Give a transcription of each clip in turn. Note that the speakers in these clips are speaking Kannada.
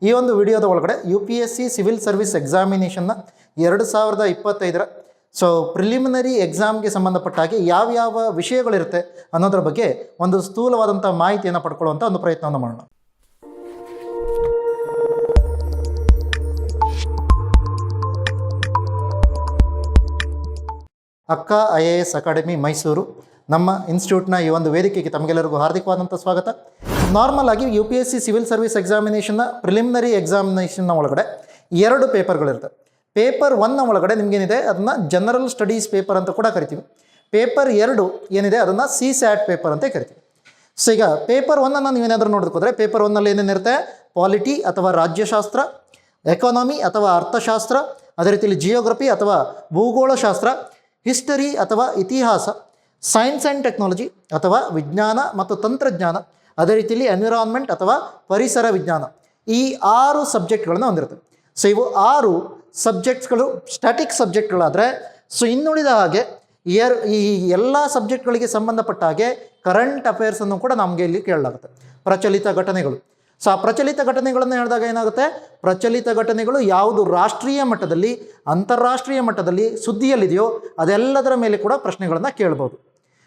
ಈ ಒಂದು ವಿಡಿಯೋದ ಒಳಗಡೆ UPSC ಸಿವಿಲ್ ಸರ್ವಿಸ್ ಎಕ್ಸಾಮಿನೇಷನ್ನ 2025ರ ಪ್ರಿಲಿಮಿನರಿ ಎಕ್ಸಾಮ್ಗೆ ಸಂಬಂಧಪಟ್ಟ ಹಾಗೆ ಯಾವ ವಿಷಯಗಳಿರುತ್ತೆ ಅನ್ನೋದ್ರ ಬಗ್ಗೆ ಒಂದು ಸ್ಥೂಲವಾದಂಥ ಮಾಹಿತಿಯನ್ನು ಪಡ್ಕೊಳ್ಳುವಂಥ ಒಂದು ಪ್ರಯತ್ನವನ್ನು ಮಾಡೋಣ. ಅಕ್ಕ IAS ಅಕಾಡೆಮಿ ಮೈಸೂರು ನಮ್ಮ ಇನ್ಸ್ಟಿಟ್ಯೂಟ್ನ ಈ ಒಂದು ವೇದಿಕೆಗೆ ತಮಗೆಲ್ಲರಿಗೂ ಹಾರ್ದಿಕವಾದಂಥ ಸ್ವಾಗತ. ನಾರ್ಮಲ್ ಆಗಿ UPSC ಸಿವಿಲ್ ಸರ್ವಿಸ್ ಎಕ್ಸಾಮಿನೇಷನ್ನ ಪ್ರಿಲಿಮಿನರಿ ಎಕ್ಸಾಮಿನೇಷನ್ನ ಒಳಗಡೆ 2 ಪೇಪರ್ಗಳಿರ್ತವೆ. ಪೇಪರ್ 1ನ ಒಳಗಡೆ ನಿಮಗೇನಿದೆ ಅದನ್ನು ಜನರಲ್ ಸ್ಟಡೀಸ್ ಪೇಪರ್ ಅಂತ ಕೂಡ ಕರಿತೀವಿ. ಪೇಪರ್ 2 ಏನಿದೆ ಅದನ್ನು CSAT ಪೇಪರ್ ಅಂತ ಕರಿತೀವಿ. ಸೊ ಈಗ ಪೇಪರ್ 1ಅನ್ನು ನೀವೇನಾದರೂ ನೋಡೋದಕ್ಕೋದ್ರೆ ಪೇಪರ್ 1ನಲ್ಲಿ ಏನೇನಿರುತ್ತೆ, ಪಾಲಿಟಿ ಅಥವಾ ರಾಜ್ಯಶಾಸ್ತ್ರ, ಎಕಾನಮಿ ಅಥವಾ ಅರ್ಥಶಾಸ್ತ್ರ, ಅದೇ ರೀತಿಯಲ್ಲಿ ಜಿಯೋಗ್ರಫಿ ಅಥವಾ ಭೂಗೋಳಶಾಸ್ತ್ರ, ಹಿಸ್ಟರಿ ಅಥವಾ ಇತಿಹಾಸ, ಸೈನ್ಸ್ ಆ್ಯಂಡ್ ಟೆಕ್ನಾಲಜಿ ಅಥವಾ ವಿಜ್ಞಾನ ಮತ್ತು ತಂತ್ರಜ್ಞಾನ, ಅದೇ ರೀತಿಯಲ್ಲಿ ಎನ್ವಿರಾನ್ಮೆಂಟ್ ಅಥವಾ ಪರಿಸರ ವಿಜ್ಞಾನ, ಈ 6 ಸಬ್ಜೆಕ್ಟ್ಗಳನ್ನು ಹೊಂದಿರ್ತವೆ. ಸೊ ಇವು 6 ಸಬ್ಜೆಕ್ಟ್ಸ್ಗಳು ಸ್ಟ್ಯಾಟಿಕ್ ಸಬ್ಜೆಕ್ಟ್ಗಳಾದರೆ, ಸೊ ಇನ್ನುಳಿದ ಹಾಗೆ ಈ ಎಲ್ಲ ಸಬ್ಜೆಕ್ಟ್ಗಳಿಗೆ ಸಂಬಂಧಪಟ್ಟ ಹಾಗೆ ಕರೆಂಟ್ ಅಫೇರ್ಸನ್ನು ಕೂಡ ನಮಗೆ ಇಲ್ಲಿ ಕೇಳಲಾಗುತ್ತೆ. ಪ್ರಚಲಿತ ಘಟನೆಗಳು. ಸೊ ಆ ಪ್ರಚಲಿತ ಘಟನೆಗಳನ್ನು ಹೇಳಿದಾಗ ಏನಾಗುತ್ತೆ, ಪ್ರಚಲಿತ ಘಟನೆಗಳು ಯಾವುದು ರಾಷ್ಟ್ರೀಯ ಮಟ್ಟದಲ್ಲಿ ಅಂತಾರಾಷ್ಟ್ರೀಯ ಮಟ್ಟದಲ್ಲಿ ಸುದ್ದಿಯಲ್ಲಿದೆಯೋ ಅದೆಲ್ಲದರ ಮೇಲೆ ಕೂಡ ಪ್ರಶ್ನೆಗಳನ್ನು ಕೇಳ್ಬೋದು.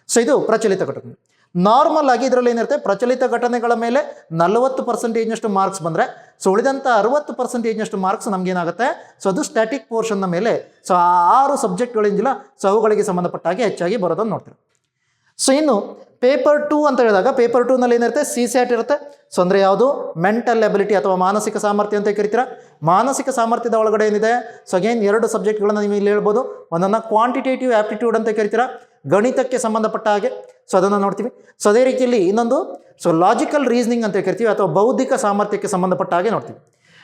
ಸೊ ಇದು ಪ್ರಚಲಿತ ಘಟನೆ. ನಾರ್ಮಲ್ ಆಗಿ ಇದರಲ್ಲಿ ಏನಿರುತ್ತೆ, ಪ್ರಚಲಿತ ಘಟನೆಗಳ ಮೇಲೆ 40% ಮಾರ್ಕ್ಸ್ ಬಂದರೆ, ಸೊ ಉಳಿದಂಥ 60% ಮಾರ್ಕ್ಸ್ ನಮಗೇನಾಗುತ್ತೆ, ಸೊ ಅದು ಸ್ಟ್ಯಾಟಿಕ್ ಪೋರ್ಷನ್ನ ಮೇಲೆ. ಸೊ ಆ 6 ಸಬ್ಜೆಕ್ಟ್ಗಳಿಂದಿಲ್ಲ, ಸೊ ಅವುಗಳಿಗೆ ಸಂಬಂಧಪಟ್ಟ ಹಾಗೆ ಹೆಚ್ಚಾಗಿ ಬರೋದನ್ನು ನೋಡ್ತೀವಿ. ಸೊ ಇನ್ನು ಪೇಪರ್ 2 ಅಂತ ಹೇಳಿದಾಗ ಪೇಪರ್ 2ನಲ್ಲಿ ಏನಿರುತ್ತೆ, CSAT ಇರುತ್ತೆ. ಸೊ ಅಂದರೆ ಯಾವುದು, ಮೆಂಟಲ್ ಎಬಿಲಿಟಿ ಅಥವಾ ಮಾನಸಿಕ ಸಾಮರ್ಥ್ಯ ಅಂತ ಕರಿತೀರ. ಮಾನಸಿಕ ಸಾಮರ್ಥ್ಯದ ಒಳಗಡೆ ಏನಿದೆ, ಸೊ ಅಗೇನ್ 2 ಸಬ್ಜೆಕ್ಟ್ಗಳನ್ನು ನೀವು ಇಲ್ಲಿ ಹೇಳ್ಬೋದು. ಒಂದನ್ನು ಕ್ವಾಂಟಿಟೇಟಿವ್ ಆ್ಯಪ್ಟಿಟ್ಯೂಡ್ ಅಂತ ಕರಿತೀರ, ಗಣಿತಕ್ಕೆ ಸಂಬಂಧಪಟ್ಟ ಹಾಗೆ. ಸೊ ಅದನ್ನು ನೋಡ್ತೀವಿ. ಸೊ ಅದೇ ರೀತಿಯಲ್ಲಿ ಇನ್ನೊಂದು ಲಾಜಿಕಲ್ ರೀಸನಿಂಗ್ ಅಂತ ಕರಿತೀವಿ ಅಥವಾ ಬೌದ್ಧಿಕ ಸಾಮರ್ಥ್ಯಕ್ಕೆ ಸಂಬಂಧಪಟ್ಟ ಹಾಗೆ ನೋಡ್ತೀವಿ.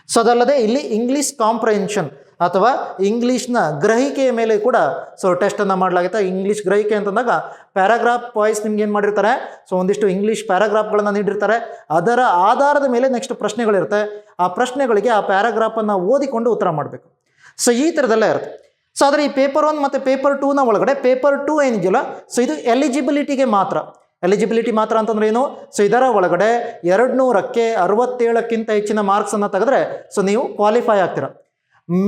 ಸೊ ಅದಲ್ಲದೆ ಇಲ್ಲಿ ಇಂಗ್ಲೀಷ್ ಕಾಂಪ್ರಹೆನ್ಷನ್ ಅಥವಾ ಇಂಗ್ಲೀಷ್ನ ಗ್ರಹಿಕೆಯ ಮೇಲೆ ಕೂಡ ಟೆಸ್ಟನ್ನು ಮಾಡಲಾಗುತ್ತೆ. ಇಂಗ್ಲೀಷ್ ಗ್ರಹಿಕೆ ಅಂತಂದಾಗ ಪ್ಯಾರಾಗ್ರಾಫ್ ವಾಯ್ಸ್ ನಿಮ್ಗೆ ಏನು ಮಾಡಿರ್ತಾರೆ, ಸೊ ಒಂದಿಷ್ಟು ಇಂಗ್ಲೀಷ್ ಪ್ಯಾರಾಗ್ರಾಫ್ಗಳನ್ನು ನೀಡಿರ್ತಾರೆ. ಅದರ ಆಧಾರದ ಮೇಲೆ ನೆಕ್ಸ್ಟ್ ಪ್ರಶ್ನೆಗಳಿರುತ್ತೆ. ಆ ಪ್ರಶ್ನೆಗಳಿಗೆ ಆ ಪ್ಯಾರಾಗ್ರಾಫನ್ನು ಓದಿಕೊಂಡು ಉತ್ತರ ಮಾಡಬೇಕು. ಸೊ ಈ ಥರದೆಲ್ಲ ಇರುತ್ತೆ. ಸೊ ಆದರೆ ಈ ಪೇಪರ್ 1 ಮತ್ತು ಪೇಪರ್ 2ನ ಒಳಗಡೆ ಪೇಪರ್ 2 ಏನಿದೆಯಲ್ಲ, ಸೊ ಇದು ಎಲಿಜಿಬಿಲಿಟಿಗೆ ಮಾತ್ರ. ಎಲಿಜಿಬಿಲಿಟಿ ಮಾತ್ರ ಅಂತಂದ್ರೆ ಏನು, ಸೊ ಇದರ ಒಳಗಡೆ 200ಕ್ಕೆ 67ಕ್ಕಿಂತ ಹೆಚ್ಚಿನ ಮಾರ್ಕ್ಸನ್ನು ತೆಗೆದ್ರೆ ಸೊ ನೀವು ಕ್ವಾಲಿಫೈ ಆಗ್ತೀರ.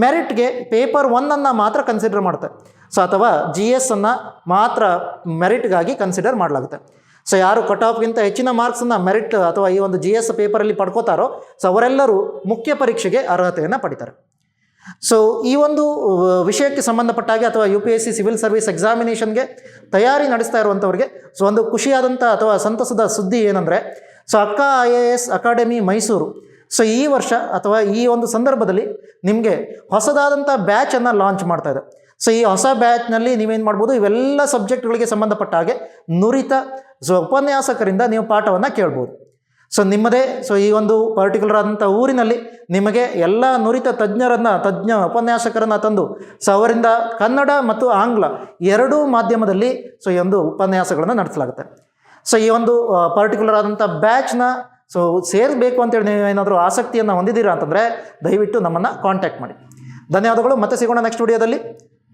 ಮೆರಿಟ್ಗೆ ಪೇಪರ್ 1ಅನ್ನು ಮಾತ್ರ ಕನ್ಸಿಡರ್ ಮಾಡುತ್ತೆ. ಸೊ ಅಥವಾ GS ಅನ್ನು ಮಾತ್ರ ಮೆರಿಟ್ಗಾಗಿ ಕನ್ಸಿಡರ್ ಮಾಡಲಾಗುತ್ತೆ. ಸೊ ಯಾರು ಕಟ್ ಆಫ್ಗಿಂತ ಹೆಚ್ಚಿನ ಮಾರ್ಕ್ಸನ್ನು ಮೆರಿಟ್ ಅಥವಾ ಈ ಒಂದು GS ಪೇಪರಲ್ಲಿ ಪಡ್ಕೋತಾರೋ, ಸೊ ಅವರೆಲ್ಲರೂ ಮುಖ್ಯ ಪರೀಕ್ಷೆಗೆ ಅರ್ಹತೆಯನ್ನು ಪಡಿತಾರೆ. ಸೊ ಈ ಒಂದು ವಿಷಯಕ್ಕೆ ಸಂಬಂಧಪಟ್ಟಾಗೆ ಅಥವಾ UPSC ಸಿವಿಲ್ ಸರ್ವಿಸ್ ಎಕ್ಸಾಮಿನೇಷನ್ಗೆ ತಯಾರಿ ನಡೆಸ್ತಾ ಇರುವಂಥವ್ರಿಗೆ ಸೊ ಒಂದು ಖುಷಿಯಾದಂಥ ಅಥವಾ ಸಂತಸದ ಸುದ್ದಿ ಏನಂದರೆ, ಸೊ ಅಕ್ಕ IAS ಅಕಾಡೆಮಿ ಮೈಸೂರು ಸೊ ಈ ವರ್ಷ ಅಥವಾ ಈ ಒಂದು ಸಂದರ್ಭದಲ್ಲಿ ನಿಮಗೆ ಹೊಸದಾದಂಥ ಬ್ಯಾಚನ್ನು ಲಾಂಚ್ ಮಾಡ್ತಾ ಇದೆ. ಸೊ ಈ ಹೊಸ ಬ್ಯಾಚ್ನಲ್ಲಿ ನೀವೇನು ಮಾಡ್ಬೋದು, ಇವೆಲ್ಲ ಸಬ್ಜೆಕ್ಟ್ಗಳಿಗೆ ಸಂಬಂಧಪಟ್ಟ ಹಾಗೆ ನುರಿತ ಉಪನ್ಯಾಸಕರಿಂದ ನೀವು ಪಾಠವನ್ನು ಕೇಳ್ಬೋದು. ಸೊ ನಿಮ್ಮದೇ ಈ ಒಂದು ಪರ್ಟಿಕ್ಯುಲರ್ ಆದಂಥ ಊರಿನಲ್ಲಿ ನಿಮಗೆ ಎಲ್ಲ ನುರಿತ ತಜ್ಞ ಉಪನ್ಯಾಸಕರನ್ನು ತಂದು ಸೊ ಅವರಿಂದ ಕನ್ನಡ ಮತ್ತು ಆಂಗ್ಲ 2 ಮಾಧ್ಯಮದಲ್ಲಿ ಈ ಒಂದು ಉಪನ್ಯಾಸಗಳನ್ನು ನಡೆಸಲಾಗುತ್ತೆ. ಸೊ ಈ ಒಂದು ಪರ್ಟಿಕ್ಯುಲರ್ ಆದಂಥ ಬ್ಯಾಚ್ನ ಸೇರಬೇಕು ಅಂತೇಳಿ ನೀವು ಏನಾದರೂ ಆಸಕ್ತಿಯನ್ನು ಹೊಂದಿದ್ದೀರಾ ಅಂತಂದರೆ ದಯವಿಟ್ಟು ನಮ್ಮನ್ನು ಕಾಂಟ್ಯಾಕ್ಟ್ ಮಾಡಿ. ಧನ್ಯವಾದಗಳು. ಮತ್ತೆ ಸಿಗೋಣ ನೆಕ್ಸ್ಟ್ ವಿಡಿಯೋದಲ್ಲಿ.